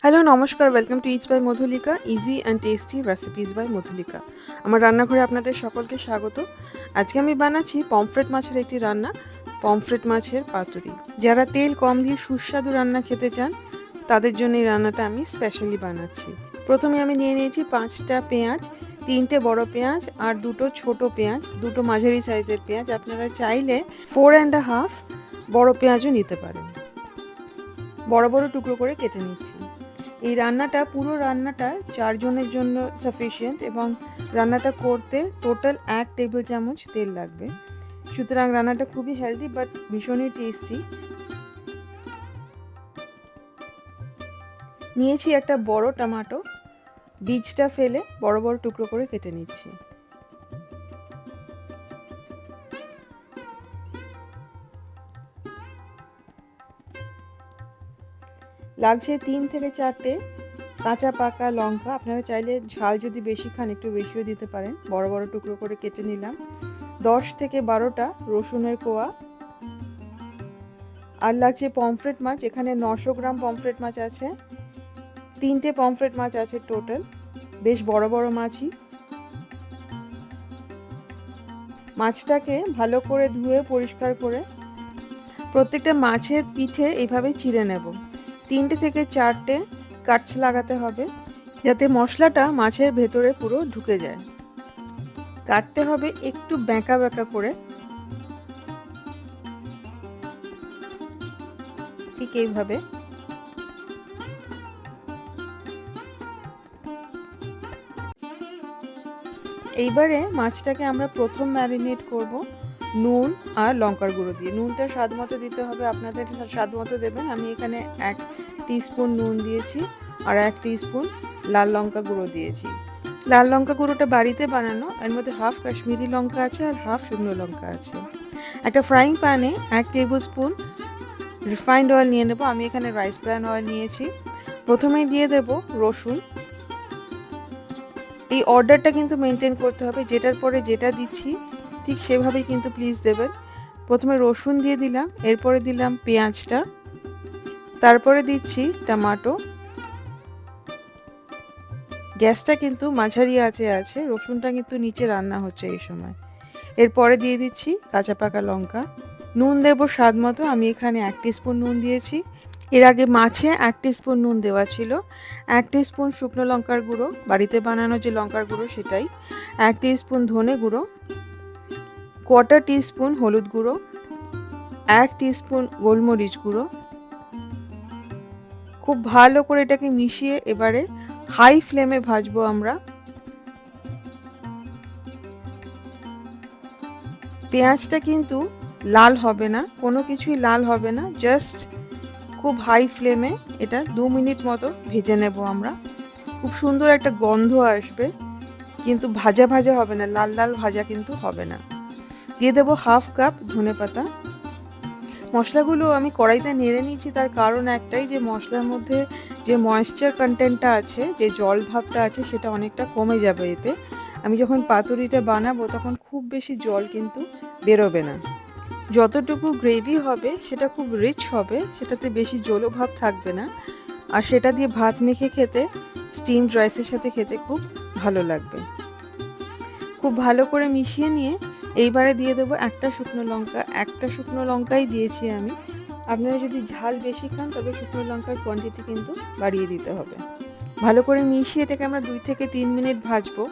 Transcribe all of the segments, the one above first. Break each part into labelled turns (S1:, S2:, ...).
S1: Hello নমস্কার, welcome to its by Madhulika, easy and tasty recipes by Madhulika. আমার রান্নাঘরে আপনাদের সকলকে স্বাগত। আজকে আমি বানাচ্ছি পমফ্রেট মাছের একটি রান্না, পমফ্রেট মাছের পাতুরি। যারা তেল কম দিয়ে সুস্বাদু রান্না খেতে চান তাদের জন্য এই রান্নাটা আমি স্পেশালি বানাচ্ছি। প্রথমে আমি নিয়ে নিয়েছি 5টা পেঁয়াজ, 3টে বড় পেঁয়াজ আর 2টো ছোট পেঁয়াজ, 2টো মাঝারি সাইজের পেঁয়াজ। আপনারা চাইলে 4.5 বড় পেঁয়াজও নিতে পারেন। বড় বড় টুকরো করে কেটে নিচ্ছি। এই রান্নাটা পুরো রান্নাটা 4 জনের জন্য সাফিসিয়েন্ট এবং রান্নাটা করতে টোটাল 1 টেবিল চামচ তেল লাগবে। সুতরাং রান্নাটা খুবই হেলদি বাট ভীষণই টেস্টি। নিয়েছি একটা বড় টমেটো, বীজটা ফেলে বড় বড় টুকরো করে কেটে নিচ্ছি। লাগছে 3 থেকে 4টে কাঁচা পাকা লঙ্কা। আপনারা চাইলে ঝাল যদি বেশি খান একটু বেশিও দিতে পারেন। বড় বড় টুকরো করে কেটে নিলাম। 10 থেকে 12টা রসুনের কোয়া। আর লাগছে পমফ্রেট মাছ। এখানে 900 গ্রাম পমফ্রেট মাছ আছে। 3টে পমফ্রেট মাছ আছে টোটাল, বেশ বড় বড় মাছই। মাছটাকে ভালো করে ধুয়ে পরিষ্কার করে প্রত্যেকটা মাছের পিঠে এইভাবে চিড়ে নেব। 3টে থেকে 4টে কাটছ লাগাতে হবে যাতে মশলাটা মাছের ভেতরে পুরো ঢুকে যায়। কাটতে হবে একটু বেঁকা বেঁকা করে, ঠিক এইভাবে। এইবারে মাছটাকে আমরা প্রথম ম্যারিনেট করব নুন আর লঙ্কার গুঁড়ো দিয়ে। নুনটা স্বাদ মতো দিতে হবে, আপনাদের স্বাদ মতো দেবেন। আমি এখানে 1 টিস্পুন নুন দিয়েছি আর 1 টিস্পুন লাল লঙ্কা গুঁড়ো দিয়েছি। লাল লঙ্কা গুঁড়োটা বাড়িতে বানানো, এর মধ্যে হাফ কাশ্মীরি লঙ্কা আছে আর হাফ শুকনো লঙ্কা আছে। একটা ফ্রাইং প্যানে 1 টেবিল স্পুন রিফাইন্ড অয়েল নিয়ে নেব। আমি এখানে রাইস ব্র্যান অয়েল নিয়েছি। প্রথমেই দিয়ে দেব রসুন। এই অর্ডারটা কিন্তু মেনটেন করতে হবে, যেটার পরে যেটা দিচ্ছি ঠিক সেভাবেই কিন্তু প্লিজ দেবেন। প্রথমে রসুন দিয়ে দিলাম, এরপরে দিলাম পেঁয়াজটা, তারপরে দিচ্ছি টমেটো। গ্যাসটা কিন্তু মাঝারি আঁচে আছে, রসুনটা কিন্তু নিচে রান্না হচ্ছে এই সময়। এরপরে দিয়ে দিচ্ছি কাঁচা পাকা লঙ্কা। নুন দেব স্বাদ মতো, আমি এখানে 1 টিস্পুন নুন দিয়েছি। এর আগে মাছে 1 টিস্পুন নুন দেওয়া ছিল। 1 টিস্পুন শুকনো লঙ্কার গুঁড়ো, বাড়িতে বানানো যে লঙ্কার গুঁড়ো সেটাই। 1 টিস্পুন ধনে গুঁড়ো, 1/4 টিস্পুন হলুদ গুঁড়ো, 1 টিস্পুন গোলমরিচ গুঁড়ো। খুব ভালো করে এটাকে মিশিয়ে এবারে হাই ফ্লেমে ভাজবো আমরা। পেঁয়াজটা কিন্তু লাল হবে না, কোনো কিছুই লাল হবে না, জাস্ট খুব হাই ফ্লেমে এটা 2 মিনিট মতো ভেজে নেব আমরা। খুব সুন্দর একটা গন্ধ আসবে, কিন্তু ভাজা ভাজা হবে না, লাল লাল ভাজা কিন্তু হবে না। দিয়ে দেবো হাফ কাপ ধনেপাতা। মশলাগুলো আমি কড়াইতে নেড়ে নিয়েছি, তার কারণ একটাই, যে মশলার মধ্যে যে ময়েশ্চার কন্টেন্টটা আছে, যে জল ভাবটা আছে, সেটা অনেকটা কমে যাবে এতে। আমি যখন পাতুরিটা বানাবো তখন খুব বেশি জল কিন্তু বেরোবে না। যতটুকু গ্রেভি হবে সেটা খুব রিচ হবে, সেটাতে বেশি জলও ভাব থাকবে না। আর সেটা দিয়ে ভাত মেখে খেতে, স্টিমড রাইসের সাথে খেতে খুব ভালো লাগবে। খুব ভালো করে মিশিয়ে নিয়ে এইবারে দিয়ে দেবো একটা শুকনো লঙ্কা। একটা শুকনো লঙ্কাই দিয়েছি আমি। আপনারা যদি ঝাল বেশি খান তবে শুকনো লঙ্কার কোয়ান্টিটি কিন্তু বাড়িয়ে দিতে হবে। ভালো করে মিশিয়ে এটাকে আমরা 2 থেকে 3 মিনিট ভাজবো।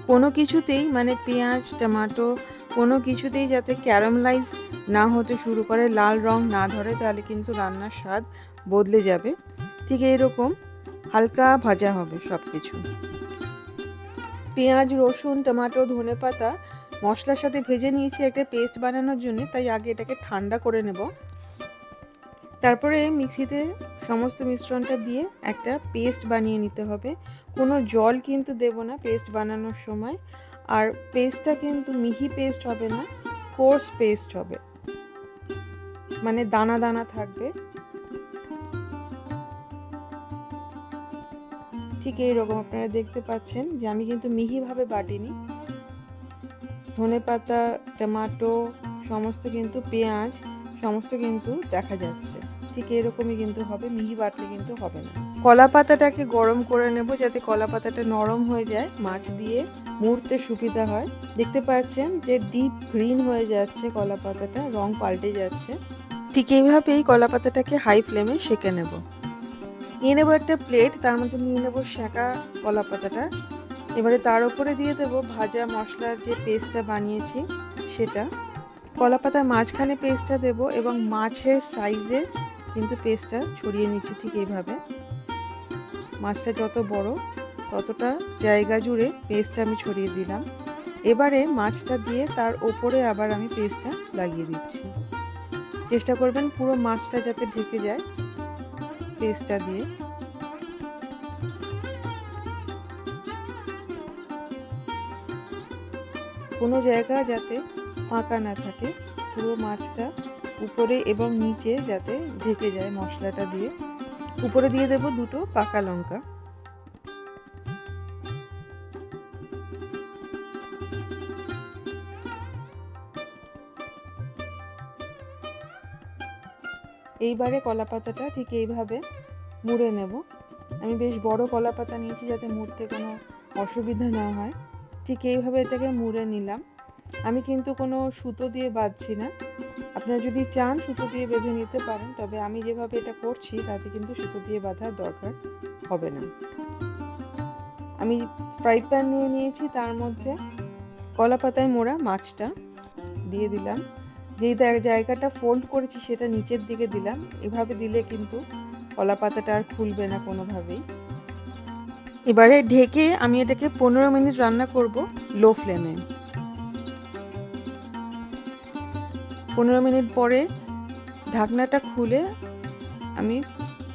S1: কোনো কিছুতেই মানে পেঁয়াজ টমেটো কোনো কিছুতেই যাতে ক্যারামেলাইজ না হতে শুরু করে, লাল রং না ধরে, তাহলে কিন্তু রান্নার স্বাদ বদলে যাবে। ঠিক এইরকম হালকা ভাজা হবে সব কিছু। পেঁয়াজ রসুন টমেটো ধনেপাতা মশলার সাথে ভেজে নিয়েছি একটা পেস্ট বানানোর জন্য, তাই আগে এটাকে ঠান্ডা করে নেব। তারপরে মিক্সিতে সমস্ত মিশ্রণটা দিয়ে একটা পেস্ট বানিয়ে নিতে হবে। কোনো জল কিন্তু দেব না পেস্ট বানানোর সময়। আর পেস্টটা কিন্তু মিহি পেস্ট হবে না, কোর্স পেস্ট হবে, মানে দানা দানা থাকবে। ঠিক এইরকম আপনারা দেখতে পাচ্ছেন যে আমি কিন্তু মিহিভাবে বাটিনি। ধনেপাতা টমেটো সমস্ত কিন্তু পেঁয়াজ সমস্ত কিন্তু দেখা যাচ্ছে। ঠিক এরকমই কিন্তু হবে, মিহি বাটলে কিন্তু হবে না। কলা পাতাটাকে গরম করে নেব যাতে কলা পাতাটা নরম হয়ে যায়, মাছ দিয়ে মুড়তে সুবিধা হয়। দেখতে পাচ্ছেন যে ডিপ গ্রিন হয়ে যাচ্ছে কলা পাতাটা, রং পাল্টে যাচ্ছে। ঠিক এইভাবেই কলা পাতাটাকে হাই ফ্লেমে সেঁকে নেব। নিয়ে নেব একটা প্লেট, তার মধ্যে নিয়ে নেব সেঁকা কলা পাতাটা। এবারে তার উপরে দিয়ে দেবো ভাজা মশলার যে পেস্টটা বানিয়েছি সেটা। কলা পাতার মাঝখানে পেস্টটা দেব এবং মাছের সাইজে কিন্তু পেস্টটা ছড়িয়ে নিচ্ছি ঠিক এইভাবে। মাছটা যত বড় ততটা জায়গা জুড়ে পেস্টটা আমি ছড়িয়ে দিলাম। এবারে মাছটা দিয়ে তার ওপরে আবার আমি পেস্টটা লাগিয়ে দিচ্ছি। চেষ্টা করবেন পুরো মাছটা যাতে ঢেকে যায় পেস্টটা দিয়ে। কোনো জায়গা যাতে ফাঁকা না থাকে, পুরো মাছটা উপরে এবং নিচে যাতে ঢেকে যায় মশলাটা দিয়ে। উপরে দিয়ে দেব দুটো পাকা লঙ্কা। এইবারে কলা পাতাটা ঠিক এইভাবে মুড়ে নেব। আমি বেশ বড় কলা পাতা নিয়েছি যাতে মুড়তে কোনো অসুবিধা না হয়। ঠিক এইভাবে এটাকে মুড়ে নিলাম। আমি কিন্তু কোনো সুতো দিয়ে বাঁধছি না, আপনারা যদি চান সুতো দিয়ে বেঁধে নিতে পারেন, তবে আমি যেভাবে এটা করছি তাতে কিন্তু সুতো দিয়ে বাঁধার দরকার হবে না। আমি ফ্রাই প্যান নিয়ে নিয়েছি, তার মধ্যে কলা পাতায় মোড়া মাছটা দিয়ে দিলাম। যেই জায়গাটা ফোল্ড করেছি সেটা নিচের দিকে দিলাম। এভাবে দিলে কিন্তু কলা পাতাটা আর খুলবে না কোনোভাবেই। এবারে ঢেকে আমি এটাকে 15 মিনিট রান্না করব লো ফ্লেমে। 15 মিনিট পরে ঢাকনাটা খুলে আমি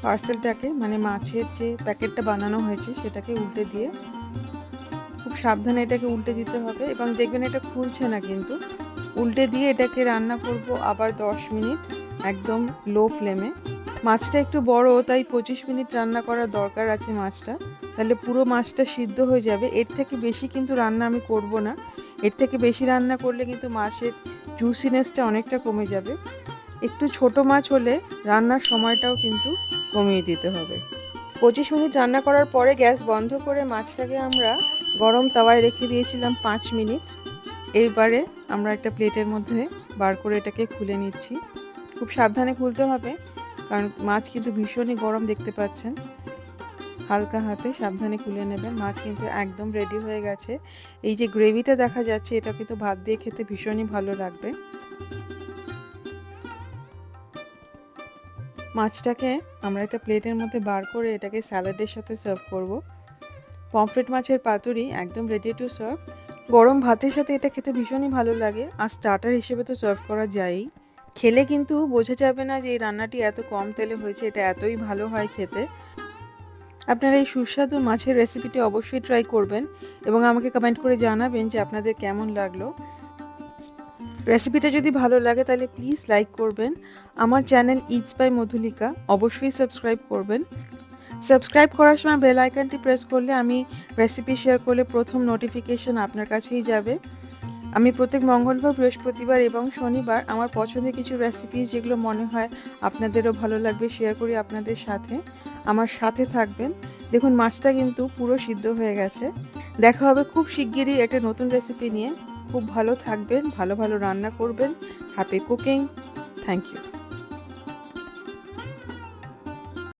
S1: পার্সেলটাকে, মানে মাছের যে প্যাকেটটা বানানো হয়েছে সেটাকে উল্টে দিয়ে, খুব সাবধানে এটাকে উল্টে দিতে হবে এবং দেখবেন এটা খুলছে না কিন্তু। উল্টে দিয়ে এটাকে রান্না করব আবার 10 মিনিট একদম লো ফ্লেমে। মাছটা একটু বড়, তাই 25 মিনিট রান্না করার দরকার আছে মাছটা, তাহলে পুরো মাছটা সিদ্ধ হয়ে যাবে। এর থেকে বেশি কিন্তু রান্না আমি করব না, এর থেকে বেশি রান্না করলে কিন্তু মাছের জুসিনেসটা অনেকটা কমে যাবে। একটু ছোট মাছ হলে রান্নার সময়টাও কিন্তু কমিয়ে দিতে হবে। 25 মিনিট রান্না করার পরে গ্যাস বন্ধ করে মাছটাকে আমরা গরম তাওয়ায় রেখে দিয়েছিলাম 5 মিনিট। এইবারে আমরা একটা প্লেটের মধ্যে বার করে এটাকে খুলে নিচ্ছি। খুব সাবধানে খুলতে হবে, কারণ মাছ কিন্তু ভীষণই গরম, দেখতে পাচ্ছেন। হালকা হাতে সাবধানে খুলে নেবেন। মাছ কিন্তু একদম রেডি হয়ে গেছে। এই যে গ্রেভিটা দেখা যাচ্ছে এটা কিন্তু ভাত দিয়ে খেতে ভীষণই ভালো লাগবে। মাছটাকে আমরা একটা প্লেটের মধ্যে বার করে এটাকে স্যালাডের সাথে সার্ভ করব। পমফ্রেট মাছের পাতুরি একদম রেডি টু সার্ভ। গরম ভাতের সাথে এটা খেতে ভীষণই ভালো লাগে, আর স্টার্টার হিসেবে তো সার্ভ করা যায়ই। খেলে কিন্তু বোঝা যাবে না যে এই রান্নাটি এত কম তেলে হয়েছে, এটা এতই ভালো হয় খেতে। আপনারা এই সুস্বাদু মাছের রেসিপিটি অবশ্যই ট্রাই করবেন এবং আমাকে কমেন্ট করে জানাবেন যে আপনাদের কেমন লাগলো। রেসিপিটা যদি ভালো লাগে তাহলে প্লিজ লাইক করবেন। আমার চ্যানেল ইটস বাই মধুলিকা অবশ্যই সাবস্ক্রাইব করবেন। সাবস্ক্রাইব করার সময় বেল আইকনটি প্রেস করলে আমি রেসিপি শেয়ার করলে প্রথম নোটিফিকেশন আপনার কাছেই যাবে। আমি প্রত্যেক মঙ্গলবার, বৃহস্পতিবার এবং শনিবার আমার পছন্দের কিছু রেসিপি যেগুলো মনে হয় আপনাদেরও ভালো লাগবে শেয়ার করি আপনাদের সাথে। আমার সাথে থাকবেন। দেখুন মাছটা কিন্তু পুরো সিদ্ধ হয়ে গেছে। দেখা হবে খুব শিগগিরই একটা নতুন রেসিপি নিয়ে। খুব ভালো থাকবেন, ভালো ভালো রান্না করবেন। Happy cooking. Thank you.